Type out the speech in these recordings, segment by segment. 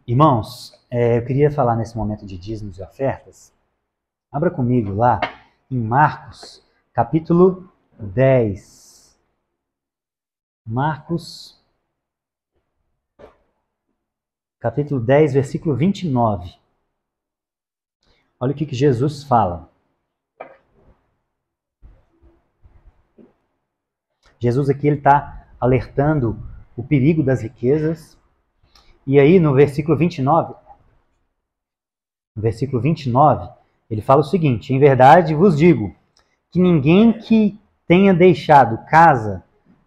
Irmãos, eu queria falar nesse momento de dízimos e ofertas. Abra comigo lá em Marcos, capítulo 10. Marcos, capítulo 10, versículo 29. Olha o que Jesus fala. Jesus aqui está alertando o perigo das riquezas. E aí no versículo 29, ele fala o seguinte: em verdade vos digo que ninguém que tenha deixado casa,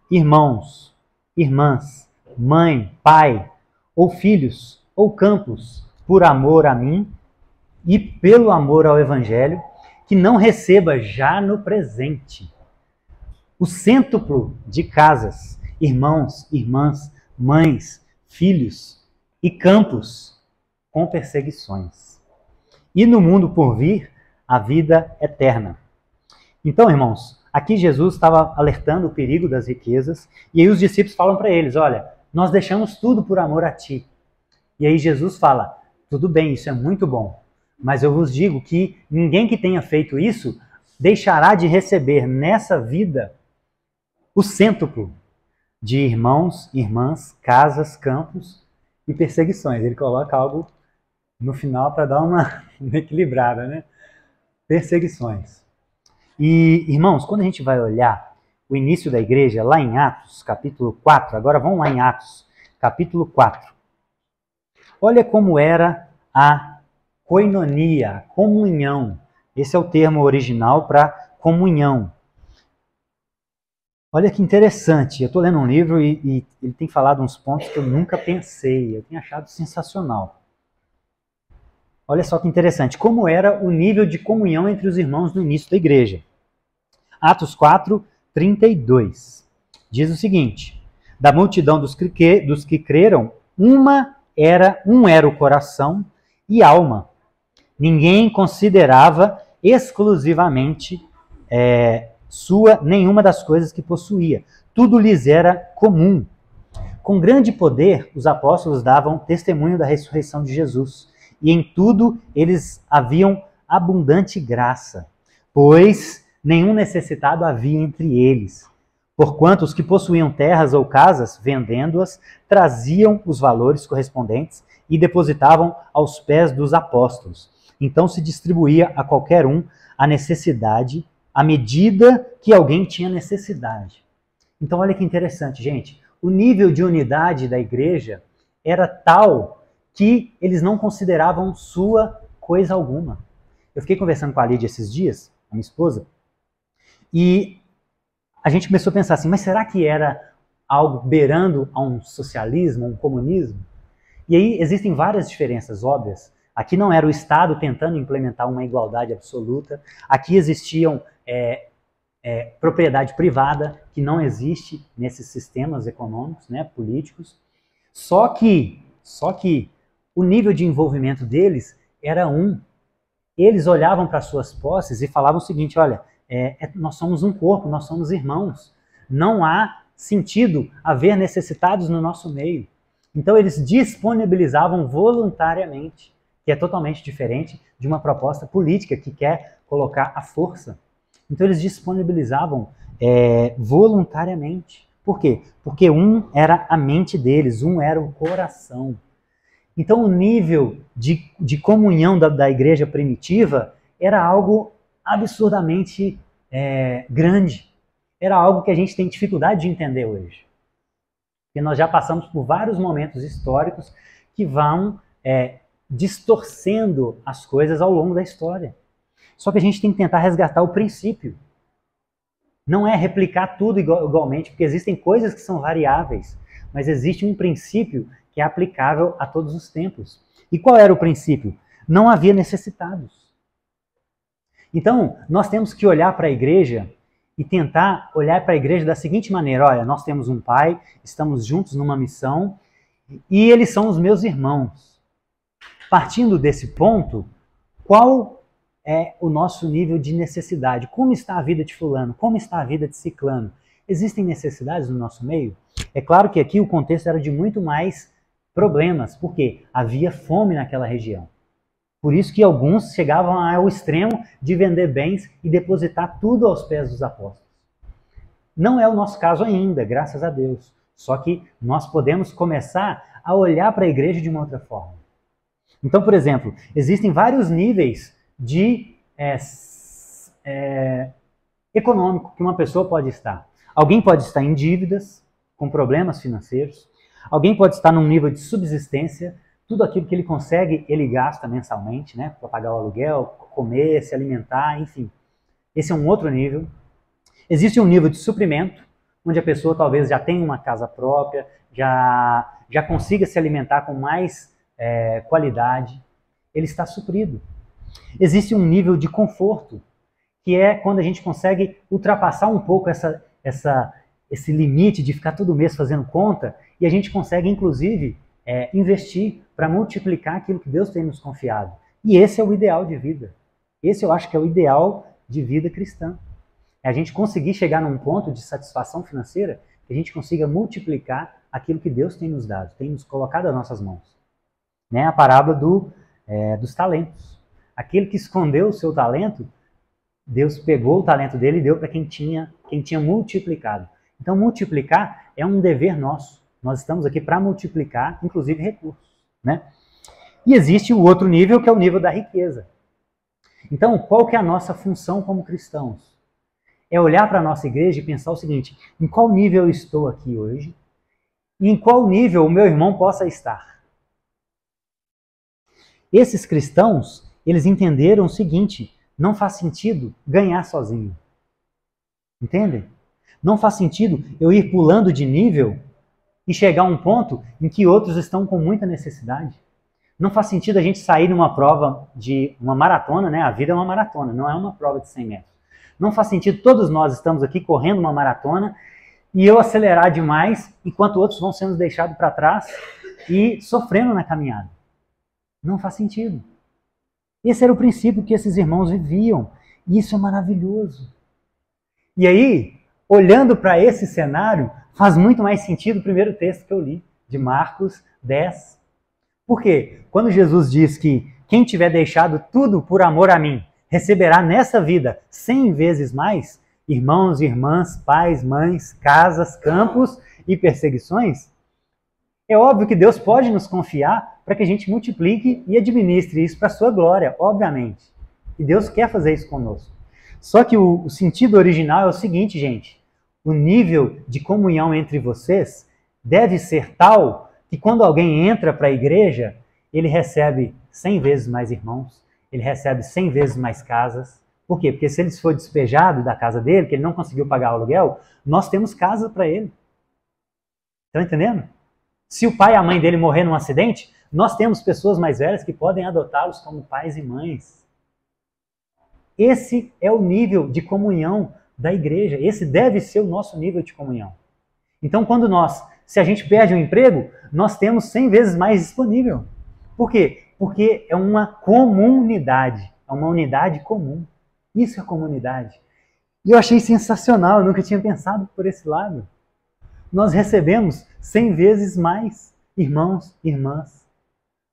irmãos, irmãs, mãe, pai, ou filhos, ou campos, por amor a mim e pelo amor ao Evangelho, que não receba já no presente o cêntuplo de casas, irmãos, irmãs, mães, filhos e campos com perseguições. E no mundo por vir, a vida eterna. Então, irmãos, aqui Jesus estava alertando o perigo das riquezas, e aí os discípulos falam para eles: olha, nós deixamos tudo por amor a ti. E aí Jesus fala: tudo bem, isso é muito bom, mas eu vos digo que ninguém que tenha feito isso deixará de receber nessa vida o cêntuplo de irmãos, irmãs, casas, campos e perseguições. Ele coloca algo no final para dar uma equilibrada, né? Perseguições. E, irmãos, quando a gente vai olhar o início da igreja, lá em Atos, capítulo 4, agora vamos lá em Atos, capítulo 4. Olha como era a koinonia, a comunhão. Esse é o termo original para comunhão. Olha que interessante, eu estou lendo um livro e ele tem falado uns pontos que eu nunca pensei, eu tenho achado sensacional. Olha só que interessante, como era o nível de comunhão entre os irmãos no início da igreja. Atos 4, 32. Diz o seguinte: da multidão dos que creram, um era o coração e alma. Ninguém considerava exclusivamente nenhuma das coisas que possuía. Tudo lhes era comum. Com grande poder, os apóstolos davam testemunho da ressurreição de Jesus. E em tudo eles haviam abundante graça, pois nenhum necessitado havia entre eles. Porquanto os que possuíam terras ou casas, vendendo-as, traziam os valores correspondentes e depositavam aos pés dos apóstolos. Então se distribuía a qualquer um a necessidade, à medida que alguém tinha necessidade. Então olha que interessante, gente. O nível de unidade da igreja era tal que eles não consideravam sua coisa alguma. Eu fiquei conversando com a Lídia esses dias, a minha esposa, e a gente começou a pensar assim, mas será que era algo beirando a um socialismo, um comunismo? E aí existem várias diferenças óbvias. Aqui não era o Estado tentando implementar uma igualdade absoluta, aqui existiam propriedade privada, que não existe nesses sistemas econômicos, né, políticos. Só que o nível de envolvimento deles era um. Eles olhavam para suas posses e falavam o seguinte: olha, nós somos um corpo, nós somos irmãos. Não há sentido haver necessitados no nosso meio. Então eles disponibilizavam voluntariamente, que é totalmente diferente de uma proposta política que quer colocar a força. Então eles disponibilizavam voluntariamente. Por quê? Porque um era a mente deles, um era o coração. Então o nível de comunhão da igreja primitiva era algo absurdamente grande. Era algo que a gente tem dificuldade de entender hoje. Porque nós já passamos por vários momentos históricos que vão distorcendo as coisas ao longo da história. Só que a gente tem que tentar resgatar o princípio. Não é replicar tudo igualmente, porque existem coisas que são variáveis, mas existe um princípio que é aplicável a todos os tempos. E qual era o princípio? Não havia necessitados. Então, nós temos que olhar para a igreja e tentar olhar para a igreja da seguinte maneira: olha, nós temos um pai, estamos juntos numa missão, e eles são os meus irmãos. Partindo desse ponto, qual é o nosso nível de necessidade? Como está a vida de fulano? Como está a vida de ciclano? Existem necessidades no nosso meio? É claro que aqui o contexto era de muito mais problemas, porque havia fome naquela região. Por isso que alguns chegavam ao extremo de vender bens e depositar tudo aos pés dos apóstolos. Não é o nosso caso ainda, graças a Deus. Só que nós podemos começar a olhar para a igreja de uma outra forma. Então, por exemplo, existem vários níveis de econômico que uma pessoa pode estar. Alguém pode estar em dívidas, com problemas financeiros. Alguém pode estar num nível de subsistência. Tudo aquilo que ele consegue, ele gasta mensalmente, né? Para pagar o aluguel, comer, se alimentar, enfim. Esse é um outro nível. Existe um nível de suprimento, onde a pessoa talvez já tenha uma casa própria, já consiga se alimentar com mais qualidade. Ele está suprido. Existe um nível de conforto, que é quando a gente consegue ultrapassar um pouco esse limite de ficar todo mês fazendo conta, e a gente consegue, inclusive, investir para multiplicar aquilo que Deus tem nos confiado. E esse é o ideal de vida. Esse eu acho que é o ideal de vida cristã. É a gente conseguir chegar num ponto de satisfação financeira que a gente consiga multiplicar aquilo que Deus tem nos dado, tem nos colocado às nossas mãos. Né? A parábola dos talentos. Aquele que escondeu o seu talento, Deus pegou o talento dele e deu para quem tinha multiplicado. Então, multiplicar é um dever nosso. Nós estamos aqui para multiplicar, inclusive, recursos. Né? E existe o outro nível, que é o nível da riqueza. Então, qual que é a nossa função como cristãos? É olhar para a nossa igreja e pensar o seguinte: em qual nível eu estou aqui hoje? E em qual nível o meu irmão possa estar? Esses cristãos, eles entenderam o seguinte: não faz sentido ganhar sozinho. Entendem? Não faz sentido eu ir pulando de nível e chegar a um ponto em que outros estão com muita necessidade. Não faz sentido a gente sair numa prova de uma maratona, né? A vida é uma maratona, não é uma prova de 100 metros. Não faz sentido todos nós estamos aqui correndo uma maratona e eu acelerar demais enquanto outros vão sendo deixados para trás e sofrendo na caminhada. Não faz sentido. Esse era o princípio que esses irmãos viviam. E isso é maravilhoso. E aí, olhando para esse cenário, faz muito mais sentido o primeiro texto que eu li, de Marcos 10. Por quê? Quando Jesus diz que quem tiver deixado tudo por amor a mim, receberá nessa vida 100 vezes mais, irmãos, irmãs, pais, mães, casas, campos e perseguições, é óbvio que Deus pode nos confiar para que a gente multiplique e administre isso para a sua glória, obviamente. E Deus quer fazer isso conosco. Só que o sentido original é o seguinte, gente: o nível de comunhão entre vocês deve ser tal que quando alguém entra para a igreja, ele recebe 100 vezes mais irmãos, ele recebe 100 vezes mais casas. Por quê? Porque se ele for despejado da casa dele, que ele não conseguiu pagar o aluguel, nós temos casa para ele. Estão entendendo? Se o pai e a mãe dele morrer num acidente, nós temos pessoas mais velhas que podem adotá-los como pais e mães. Esse é o nível de comunhão da igreja. Esse deve ser o nosso nível de comunhão. Então, se a gente perde um emprego, nós temos 100 vezes mais disponível. Por quê? Porque é uma comunidade, é uma unidade comum. Isso é comunidade. E eu achei sensacional, eu nunca tinha pensado por esse lado. Nós recebemos 100 vezes mais irmãos e irmãs.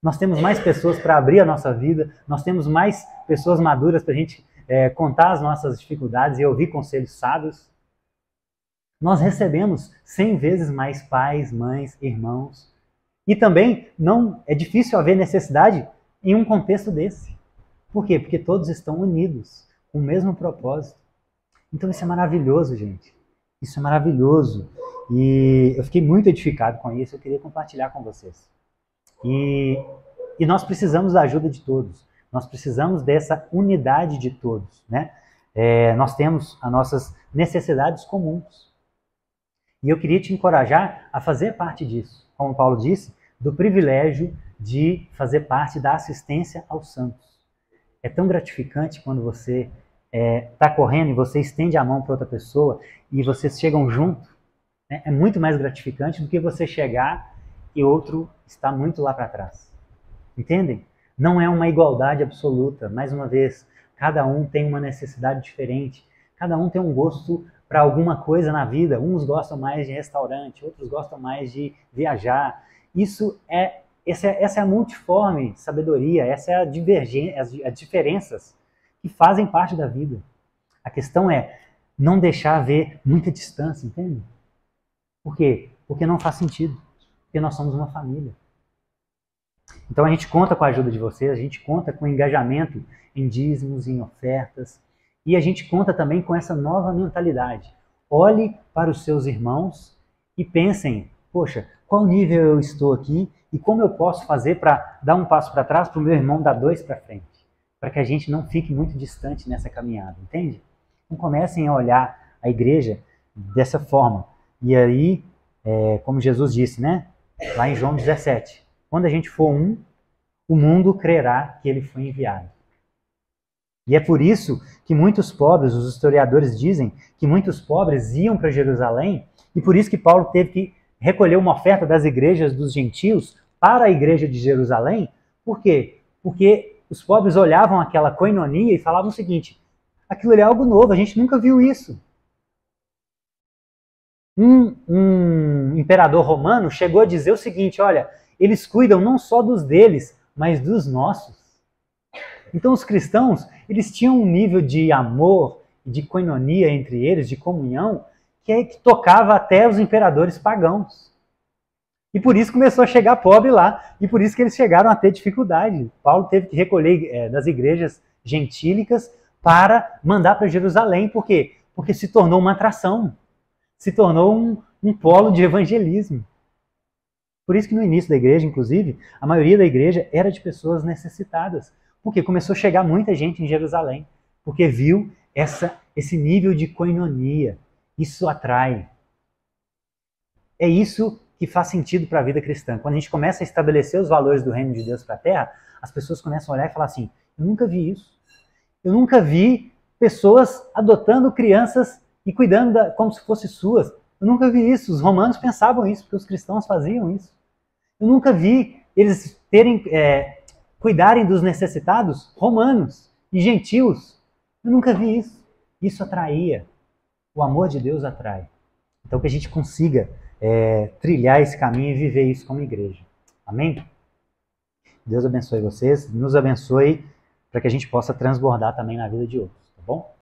Nós temos mais pessoas para abrir a nossa vida, nós temos mais pessoas maduras para a gente contar as nossas dificuldades e ouvir conselhos sábios. Nós recebemos 100 vezes mais pais, mães, irmãos. E também não é difícil haver necessidade em um contexto desse. Por quê? Porque todos estão unidos, com o mesmo propósito. Então isso é maravilhoso, gente. Isso é maravilhoso. E eu fiquei muito edificado com isso, eu queria compartilhar com vocês. E nós precisamos da ajuda de todos. Nós precisamos dessa unidade de todos, né? Nós temos as nossas necessidades comuns. E eu queria te encorajar a fazer parte disso. Como Paulo disse, do privilégio de fazer parte da assistência aos santos. É tão gratificante quando você está correndo e você estende a mão para outra pessoa e vocês chegam junto. Né? É muito mais gratificante do que você chegar e outro está muito lá para trás. Entendem? Não é uma igualdade absoluta. Mais uma vez, cada um tem uma necessidade diferente. Cada um tem um gosto para alguma coisa na vida. Uns gostam mais de restaurante, outros gostam mais de viajar. Essa é a multiforme sabedoria, essa é a divergência, as diferenças que fazem parte da vida. A questão é não deixar haver muita distância, entende? Por quê? Porque não faz sentido. Porque nós somos uma família. Então a gente conta com a ajuda de vocês, a gente conta com engajamento em dízimos, em ofertas, e a gente conta também com essa nova mentalidade. Olhe para os seus irmãos e pensem, poxa, qual nível eu estou aqui e como eu posso fazer para dar um passo para trás para o meu irmão dar 2 para frente, para que a gente não fique muito distante nessa caminhada, entende? Então comecem a olhar a igreja dessa forma. E aí, como Jesus disse, né? Lá em João 17, quando a gente for um, o mundo crerá que ele foi enviado. E é por isso que muitos pobres, os historiadores dizem que muitos pobres iam para Jerusalém, e por isso que Paulo teve que recolher uma oferta das igrejas dos gentios para a igreja de Jerusalém. Por quê? Porque os pobres olhavam aquela koinonia e falavam o seguinte, aquilo ali é algo novo, a gente nunca viu isso. Um imperador romano chegou a dizer o seguinte, olha, eles cuidam não só dos deles, mas dos nossos. Então os cristãos, eles tinham um nível de amor, de koinonia entre eles, de comunhão, que tocava até os imperadores pagãos. E por isso começou a chegar pobre lá, e por isso que eles chegaram a ter dificuldade. Paulo teve que recolher das igrejas gentílicas para mandar para Jerusalém. Por quê? Porque se tornou uma atração, se tornou um polo de evangelismo. Por isso que no início da igreja, inclusive, a maioria da igreja era de pessoas necessitadas. Porque começou a chegar muita gente em Jerusalém. Porque viu esse nível de koinonia. Isso atrai. É isso que faz sentido para a vida cristã. Quando a gente começa a estabelecer os valores do reino de Deus para a terra, as pessoas começam a olhar e falar assim, eu nunca vi isso. Eu nunca vi pessoas adotando crianças e cuidando como se fossem suas. Eu nunca vi isso. Os romanos pensavam isso, porque os cristãos faziam isso. Eu nunca vi eles cuidarem dos necessitados romanos e gentios. Eu nunca vi isso. Isso atraía. O amor de Deus atrai. Então que a gente consiga trilhar esse caminho e viver isso como igreja. Amém? Deus abençoe vocês, nos abençoe para que a gente possa transbordar também na vida de outros, tá bom?